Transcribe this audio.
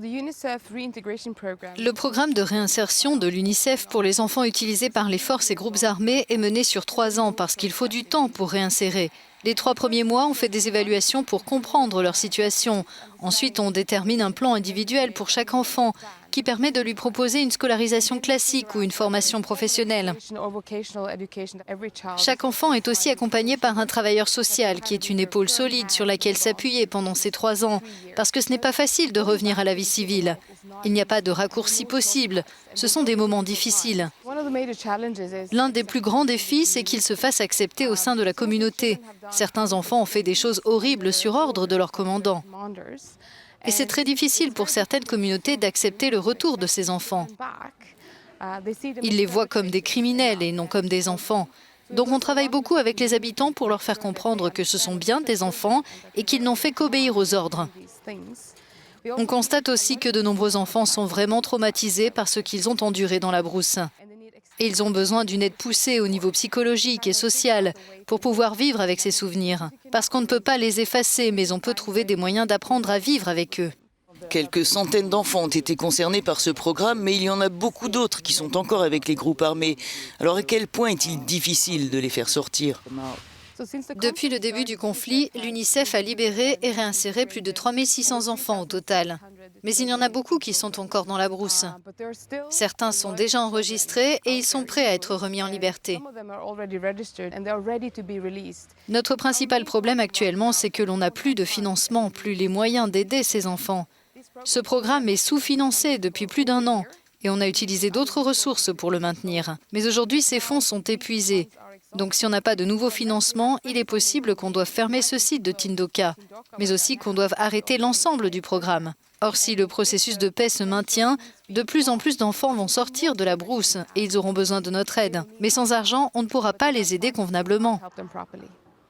Le programme de réinsertion de l'UNICEF pour les enfants utilisés par les forces et groupes armés est mené sur 3 ans parce qu'il faut du temps pour réinsérer. Les 3 premiers mois, on fait des évaluations pour comprendre leur situation. Ensuite, on détermine un plan individuel pour chaque enfant qui permet de lui proposer une scolarisation classique ou une formation professionnelle. Chaque enfant est aussi accompagné par un travailleur social qui est une épaule solide sur laquelle s'appuyer pendant ces 3 ans, parce que ce n'est pas facile de revenir à la vie civile. Il n'y a pas de raccourci possible. Ce sont des moments difficiles. L'un des plus grands défis, c'est qu'ils se fassent accepter au sein de la communauté. Certains enfants ont fait des choses horribles sur ordre de leur commandant. Et c'est très difficile pour certaines communautés d'accepter le retour de ces enfants. Ils les voient comme des criminels et non comme des enfants. Donc on travaille beaucoup avec les habitants pour leur faire comprendre que ce sont bien des enfants et qu'ils n'ont fait qu'obéir aux ordres. On constate aussi que de nombreux enfants sont vraiment traumatisés par ce qu'ils ont enduré dans la brousse. Et ils ont besoin d'une aide poussée au niveau psychologique et social pour pouvoir vivre avec ces souvenirs. Parce qu'on ne peut pas les effacer, mais on peut trouver des moyens d'apprendre à vivre avec eux. Quelques centaines d'enfants ont été concernés par ce programme, mais il y en a beaucoup d'autres qui sont encore avec les groupes armés. Alors à quel point est-il difficile de les faire sortir ? Depuis le début du conflit, l'UNICEF a libéré et réinséré plus de 3600 enfants au total. Mais il y en a beaucoup qui sont encore dans la brousse. Certains sont déjà enregistrés et ils sont prêts à être remis en liberté. Notre principal problème actuellement, c'est que l'on n'a plus de financement, plus les moyens d'aider ces enfants. Ce programme est sous-financé depuis plus d'1 an et on a utilisé d'autres ressources pour le maintenir. Mais aujourd'hui, ces fonds sont épuisés. Donc si on n'a pas de nouveaux financements, il est possible qu'on doive fermer ce site de Tindoka, mais aussi qu'on doive arrêter l'ensemble du programme. Or, si le processus de paix se maintient, de plus en plus d'enfants vont sortir de la brousse et ils auront besoin de notre aide. Mais sans argent, on ne pourra pas les aider convenablement.